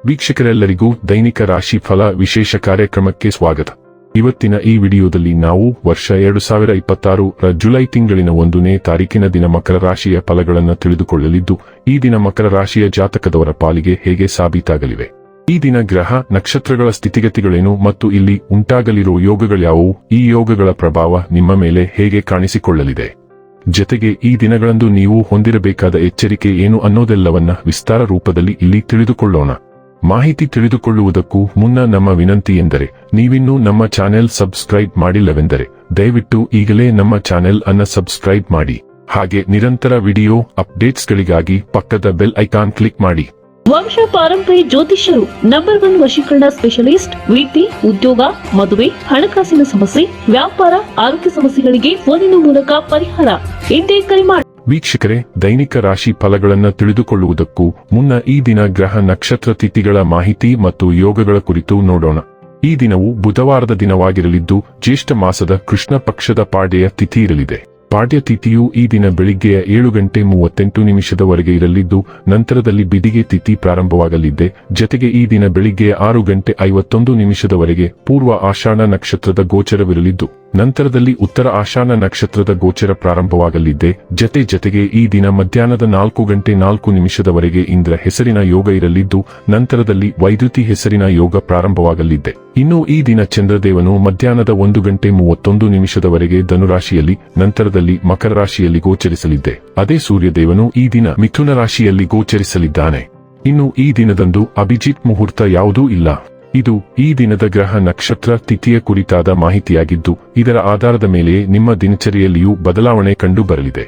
ವೀಕ್ಷಕರೆಲ್ಲರಿಗೂ ದೈನಿಕ ರಾಶಿ ಫಲ ವಿಶೇಷ ಕಾರ್ಯಕ್ರಮಕ್ಕೆ ಸ್ವಾಗತ. ಇವತ್ತಿನ ಈ ವಿಡಿಯೋದಲ್ಲಿ ನಾವು ವರ್ಷ 2026 ರ ಜುಲೈ ತಿಂಗಳಿನ 1ನೇ ತಾರೀಕಿನ ದಿನ ಮಕರ ರಾಶಿಯ ಫಲಗಳನ್ನು ತಿಳಿದುಕೊಳ್ಳಲಿದ್ದು, ಈ ದಿನ ಮಕರ ರಾಶಿಯ ಜಾತಕದವರ ಪಾಲಿಗೆ ಹೇಗೆ ಸಾಬೀತಾಗಲಿವೆ, ಈ ದಿನ ಗ್ರಹ ನಕ್ಷತ್ರಗಳ ಸ್ಥಿತಿಗತಿಗಳೇನು ಮತ್ತು ಇಲ್ಲಿ ಉಂಟಾಗಲಿರುವ ಯೋಗಗಳ್ಯಾವುವು, ಈ ಯೋಗಗಳ ಪ್ರಭಾವ ನಿಮ್ಮ ಮೇಲೆ ಹೇಗೆ ಕಾಣಿಸಿಕೊಳ್ಳಲಿದೆ, ಜತೆಗೆ ಈ ದಿನಗಳಂದು ನೀವು ಹೊಂದಿರಬೇಕಾದ ಎಚ್ಚರಿಕೆ ಏನು ಅನ್ನೋದೆಲ್ಲವನ್ನ ವಿಸ್ತಾರ ರೂಪದಲ್ಲಿ ಇಲ್ಲಿ ತಿಳಿದುಕೊಳ್ಳೋಣ. ಮಾಹಿತಿ ತಿಳಿದುಕೊಳ್ಳುವುದಕ್ಕೂ ಮುನ್ನ ನಮ್ಮ ವಿನಂತಿ ಎಂದರೆ, ನೀವಿನ್ನೂ ನಮ್ಮ ಚಾನೆಲ್ ಸಬ್ಸ್ಕ್ರೈಬ್ ಮಾಡಿಲ್ಲವೆಂದರೆ ದಯವಿಟ್ಟು ಈಗಲೇ ನಮ್ಮ ಚಾನೆಲ್ ಅನ್ನು ಸಬ್ಸ್ಕ್ರೈಬ್ ಮಾಡಿ. ಹಾಗೆ ನಿರಂತರ ವಿಡಿಯೋ ಅಪ್ಡೇಟ್ಸ್ಗಳಿಗಾಗಿ ಪಕ್ಕದ ಬೆಲ್ ಐಕಾನ್ ಕ್ಲಿಕ್ ಮಾಡಿ. ವಂಶ ಪಾರಂಪರ್ಯ ಜ್ಯೋತಿಷ್ಯರು ನಂಬರ್ 1 ವಶೀಕರಣ ಸ್ಪೆಷಲಿಸ್ಟ್. ವೃತ್ತಿ, ಉದ್ಯೋಗ, ಮದುವೆ, ಹಣಕಾಸಿನ ಸಮಸ್ಯೆ, ವ್ಯಾಪಾರ, ಆರೋಗ್ಯ ಸಮಸ್ಯೆಗಳಿಗೆ ಫೋನಿನ ಮೂಲಕ ಪರಿಹಾರ. ಇಂದೇ ಕರೆ ಮಾಡಿ. ವೀಕ್ಷಕರೇ, ದೈನಿಕ ರಾಶಿ ಫಲಗಳನ್ನು ತಿಳಿದುಕೊಳ್ಳುವುದಕ್ಕೂ ಮುನ್ನ ಈ ದಿನ ಗ್ರಹ ನಕ್ಷತ್ರ ತಿಥಿಗಳ ಮಾಹಿತಿ ಮತ್ತು ಯೋಗಗಳ ಕುರಿತು ನೋಡೋಣ. ಈ ದಿನವು ಬುಧವಾರದ ದಿನವಾಗಿರಲಿದ್ದು, ಜ್ಯೇಷ್ಠ ಮಾಸದ ಕೃಷ್ಣ ಪಕ್ಷದ ಪಾಡ್ಯ ತಿಥಿ ಇರಲಿದೆ. ಪಾಡ್ಯ ತಿಥಿಯು ಈ ದಿನ ಬೆಳಿಗ್ಗೆಯ 7:38 ಇರಲಿದ್ದು, ನಂತರದಲ್ಲಿ ಬಿದಿಗೆ ತಿಥಿ ಪ್ರಾರಂಭವಾಗಲಿದೆ. ಜತೆಗೆ ಈ ದಿನ ಬೆಳಿಗ್ಗೆಯ 6:51 ಪೂರ್ವ ಆಷಾಢ ನಕ್ಷತ್ರದ ಗೋಚರವಿರಲಿದ್ದು, ನಂತರದಲ್ಲಿ ಉತ್ತರ ಆಷಾಢ ನಕ್ಷತ್ರದ ಗೋಚರ ಪ್ರಾರಂಭವಾಗಲಿದೆ. ಜತೆಗೆ ಈ ದಿನ ಮಧ್ಯಾಹ್ನದ 4:04 ಇಂದ್ರ ಹೆಸರಿನ ಯೋಗ ಇರಲಿದ್ದು, ನಂತರದಲ್ಲಿ ವೈದ್ಯುತಿ ಹೆಸರಿನ ಯೋಗ ಪ್ರಾರಂಭವಾಗಲಿದೆ. ಇನ್ನು ಈ ದಿನ ಚಂದ್ರದೇವನು ಮಧ್ಯಾಹ್ನದ 1:31 ಧನುರಾಶಿಯಲ್ಲಿ, ನಂತರದಲ್ಲಿ ಮಕರ ರಾಶಿಯಲ್ಲಿ ಗೋಚರಿಸಲಿದೆ. ಅದೇ ಸೂರ್ಯದೇವನು ಈ ದಿನ ಮಿಥುನ ರಾಶಿಯಲ್ಲಿ ಗೋಚರಿಸಲಿದ್ದಾನೆ. ಇನ್ನು ಈ ದಿನದಂದು ಅಭಿಜಿತ್ ಮುಹೂರ್ತ ಯಾವುದೂ ಇಲ್ಲ. ಇದು ಈ ದಿನದ ಗ್ರಹ ನಕ್ಷತ್ರ ತಿಥಿಯ ಕುರಿತಾದ ಮಾಹಿತಿಯಾಗಿದ್ದು, ಇದರ ಆಧಾರದ ಮೇಲೆಯೇ ನಿಮ್ಮ ದಿನಚರಿಯಲ್ಲಿಯೂ ಬದಲಾವಣೆ ಕಂಡು ಬರಲಿದೆ.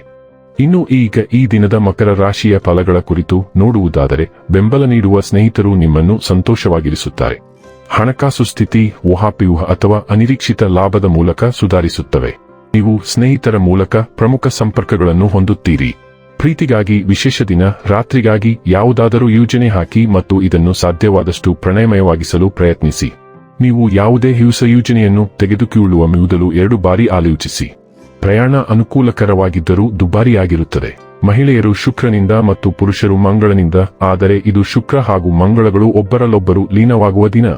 ಇನ್ನು ಈಗ ಈ ದಿನದ ಮಕರ ರಾಶಿಯ ಫಲಗಳ ಕುರಿತು ನೋಡುವುದಾದರೆ, ಬೆಂಬಲ ನೀಡುವ ಸ್ನೇಹಿತರು ನಿಮ್ಮನ್ನು ಸಂತೋಷವಾಗಿರಿಸುತ್ತಾರೆ. ಹಣಕಾಸು ಸ್ಥಿತಿ ಊಹಾಪೋಹ ಅಥವಾ ಅನಿರೀಕ್ಷಿತ ಲಾಭದ ಮೂಲಕ ಸುಧಾರಿಸುತ್ತವೆ. ನೀವು ಸ್ನೇಹಿತರ ಮೂಲಕ ಪ್ರಮುಖ ಸಂಪರ್ಕಗಳನ್ನು ಹೊಂದುತ್ತೀರಿ. ಪ್ರೀತಿಗಾಗಿ ವಿಶೇಷ ದಿನ. ರಾತ್ರಿಗಾಗಿ ಯಾವುದಾದರೂ ಯೋಜನೆ ಹಾಕಿ ಮತ್ತು ಇದನ್ನು ಸಾಧ್ಯವಾದಷ್ಟು ಪ್ರಣಯಮಯವಾಗಿಸಲು ಪ್ರಯತ್ನಿಸಿ. ನೀವು ಯಾವುದೇ ಹೊಸ ಯೋಜನೆಯನ್ನು ತೆಗೆದುಕೊಳ್ಳುವ ಮೊದಲು 2 ಬಾರಿ ಆಲೋಚಿಸಿ. ಪ್ರಯಾಣ ಅನುಕೂಲಕರವಾಗಿದ್ದರೂ ದುಬಾರಿಯಾಗಿರುತ್ತದೆ. ಮಹಿಳೆಯರು ಶುಕ್ರನಿಂದ ಮತ್ತು ಪುರುಷರು ಮಂಗಳನಿಂದ, ಆದರೆ ಇದು ಶುಕ್ರ ಹಾಗೂ ಮಂಗಳಗಳು ಒಬ್ಬರಲ್ಲೊಬ್ಬರು ಲೀನವಾಗುವ ದಿನ.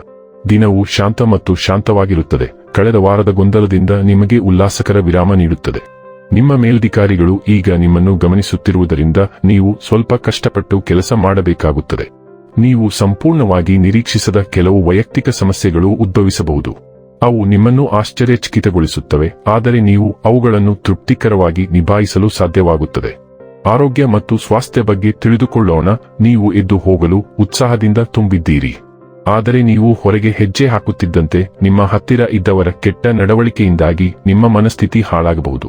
ದಿನವು ಶಾಂತ ಮತ್ತು ಶಾಂತವಾಗಿರುತ್ತದೆ. ಕಳೆದ ವಾರದ ಗೊಂದಲದಿಂದ ನಿಮಗೆ ಉಲ್ಲಾಸಕರ ವಿರಾಮ ನೀಡುತ್ತದೆ. ನಿಮ್ಮ ಮೇಲಧಿಕಾರಿಗಳು ಈಗ ನಿಮ್ಮನ್ನು ಗಮನಿಸುತ್ತಿರುವುದರಿಂದ ನೀವು ಸ್ವಲ್ಪ ಕಷ್ಟಪಟ್ಟು ಕೆಲಸ ಮಾಡಬೇಕಾಗುತ್ತದೆ. ನೀವು ಸಂಪೂರ್ಣವಾಗಿ ನಿರೀಕ್ಷಿಸದ ಕೆಲವು ವೈಯಕ್ತಿಕ ಸಮಸ್ಯೆಗಳು ಉದ್ಭವಿಸಬಹುದು. ಅವು ನಿಮ್ಮನ್ನು ಆಶ್ಚರ್ಯಚಕಿತಗೊಳಿಸುತ್ತವೆ, ಆದರೆ ನೀವು ಅವುಗಳನ್ನು ತೃಪ್ತಿಕರವಾಗಿ ನಿಭಾಯಿಸಲು ಸಾಧ್ಯವಾಗುತ್ತದೆ. ಆರೋಗ್ಯ ಮತ್ತು ಸ್ವಾಸ್ಥ್ಯ ಬಗ್ಗೆ ತಿಳಿದುಕೊಳ್ಳೋಣ. ನೀವು ಎದ್ದು ಹೋಗಲು ಉತ್ಸಾಹದಿಂದ ತುಂಬಿದ್ದೀರಿ. ಆದರೆ ನೀವು ಹೊರಗೆ ಹೆಜ್ಜೆ ಹಾಕುತ್ತಿದ್ದಂತೆ ನಿಮ್ಮ ಹತ್ತಿರ ಇದ್ದವರ ಕೆಟ್ಟ ನಡವಳಿಕೆಯಿಂದಾಗಿ ನಿಮ್ಮ ಮನಸ್ಥಿತಿ ಹಾಳಾಗಬಹುದು.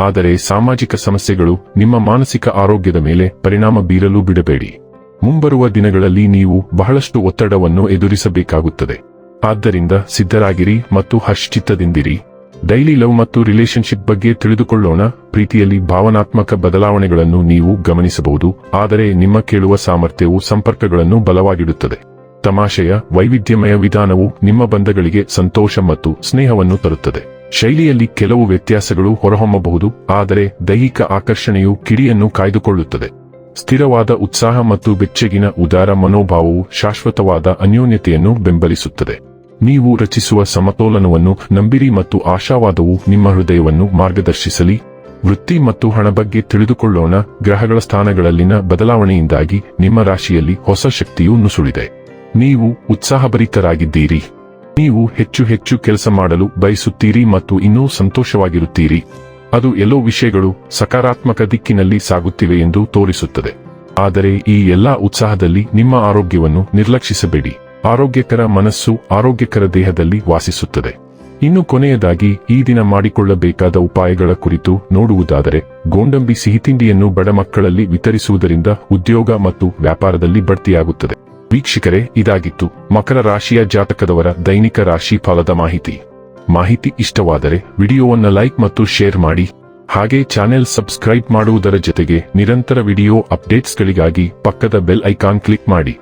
ಆದರೆ ಸಾಮಾಜಿಕ ಸಮಸ್ಯೆಗಳು ನಿಮ್ಮ ಮಾನಸಿಕ ಆರೋಗ್ಯದ ಮೇಲೆ ಪರಿಣಾಮ ಬೀರಲು ಬಿಡಬೇಡಿ. ಮುಂಬರುವ ದಿನಗಳಲ್ಲಿ ನೀವು ಬಹಳಷ್ಟು ಒತ್ತಡವನ್ನು ಎದುರಿಸಬೇಕಾಗುತ್ತದೆ. ಆದ್ದರಿಂದ ಸಿದ್ಧರಾಗಿರಿ ಮತ್ತು ಹರ್ಷಚಿತ್ತದಿಂದಿರಿ. ಡೈಲಿ ಲವ್ ಮತ್ತು ರಿಲೇಶನ್ಶಿಪ್ ಬಗ್ಗೆ ತಿಳಿದುಕೊಳ್ಳೋಣ. ಪ್ರೀತಿಯಲ್ಲಿ ಭಾವನಾತ್ಮಕ ಬದಲಾವಣೆಗಳನ್ನು ನೀವು ಗಮನಿಸಬಹುದು, ಆದರೆ ನಿಮ್ಮ ಕೇಳುವ ಸಾಮರ್ಥ್ಯವು ಸಂಪರ್ಕಗಳನ್ನು ಬಲವಾಗಿಡುತ್ತದೆ. ತಮಾಷೆಯ ವೈವಿಧ್ಯಮಯ ವಿಧಾನವು ನಿಮ್ಮ ಬಂಧಗಳಿಗೆ ಸಂತೋಷ ಮತ್ತು ಸ್ನೇಹವನ್ನು ತರುತ್ತದೆ. ಶೈಲಿಯಲ್ಲಿ ಕೆಲವು ವ್ಯತ್ಯಾಸಗಳು ಹೊರಹೊಮ್ಮಬಹುದು, ಆದರೆ ದೈಹಿಕ ಆಕರ್ಷಣೆಯು ಕಿಡಿಯನ್ನು ಕಾಯ್ದುಕೊಳ್ಳುತ್ತದೆ. ಸ್ಥಿರವಾದ ಉತ್ಸಾಹ ಮತ್ತು ಬೆಚ್ಚಗಿನ ಉದಾರ ಮನೋಭಾವವು ಶಾಶ್ವತವಾದ ಅನ್ಯೋನ್ಯತೆಯನ್ನು ಬೆಂಬಲಿಸುತ್ತದೆ. ನೀವು ರಚಿಸುವ ಸಮತೋಲನವನ್ನು ನಂಬಿರಿ ಮತ್ತು ಆಶಾವಾದವು ನಿಮ್ಮ ಹೃದಯವನ್ನು ಮಾರ್ಗದರ್ಶಿಸಲಿ. ವೃತ್ತಿ ಮತ್ತು ಹಣ ಬಗ್ಗೆ ತಿಳಿದುಕೊಳ್ಳೋಣ. ಗ್ರಹಗಳ ಸ್ಥಾನಗಳಲ್ಲಿನ ಬದಲಾವಣೆಯಿಂದಾಗಿ ನಿಮ್ಮ ರಾಶಿಯಲ್ಲಿ ಹೊಸ ಶಕ್ತಿಯು ನುಸುಳಿದೆ. ನೀವು ಉತ್ಸಾಹಭರಿತರಾಗಿದ್ದೀರಿ. ನೀವು ಹೆಚ್ಚು ಕೆಲಸ ಮಾಡಲು ಬಯಸುತ್ತೀರಿ ಮತ್ತು ಇನ್ನೂ ಸಂತೋಷವಾಗಿರುತ್ತೀರಿ. ಅದು ಎಲ್ಲೋ ವಿಷಯಗಳು ಸಕಾರಾತ್ಮಕ ದಿಕ್ಕಿನಲ್ಲಿ ಸಾಗುತ್ತಿವೆ ಎಂದು ತೋರಿಸುತ್ತದೆ. ಆದರೆ ಈ ಎಲ್ಲಾ ಉತ್ಸಾಹದಲ್ಲಿ ನಿಮ್ಮ ಆರೋಗ್ಯವನ್ನು ನಿರ್ಲಕ್ಷಿಸಬೇಡಿ. ಆರೋಗ್ಯಕರ ಮನಸ್ಸು ಆರೋಗ್ಯಕರ ದೇಹದಲ್ಲಿ ವಾಸಿಸುತ್ತದೆ. ಇನ್ನು ಕೊನೆಯದಾಗಿ ಈ ದಿನ ಮಾಡಿಕೊಳ್ಳಬೇಕಾದ ಉಪಾಯಗಳ ಕುರಿತು ನೋಡುವುದಾದರೆ, ಗೋಡಂಬಿ ಸಿಹಿತಿಂಡಿಯನ್ನು ಬಡ ಮಕ್ಕಳಲ್ಲಿ ವಿತರಿಸುವುದರಿಂದ ಉದ್ಯೋಗ ಮತ್ತು ವ್ಯಾಪಾರದಲ್ಲಿ ಬಡ್ತಿಯಾಗುತ್ತದೆ. ವೀಕ್ಷಕರೇ, ಇದಾಗಿತ್ತು ಮಕರ ರಾಶಿಯ ಜಾತಕದವರ ದೈನಿಕ ರಾಶಿ ಫಲದ ಮಾಹಿತಿ ಇಷ್ಟವಾದರೆ ವಿಡಿಯೋವನ್ನು ಲೈಕ್ ಮತ್ತು ಶೇರ್ ಮಾಡಿ. ಹಾಗೆ ಚಾನೆಲ್ ಸಬ್ಸ್ಕ್ರೈಬ್ ಮಾಡುವುದರ ಜೊತೆಗೆ ನಿರಂತರ ವಿಡಿಯೋ ಅಪ್ಡೇಟ್ಸ್ಗಳಿಗಾಗಿ ಪಕ್ಕದ ಬೆಲ್ ಐಕಾನ್ ಕ್ಲಿಕ್ ಮಾಡಿ.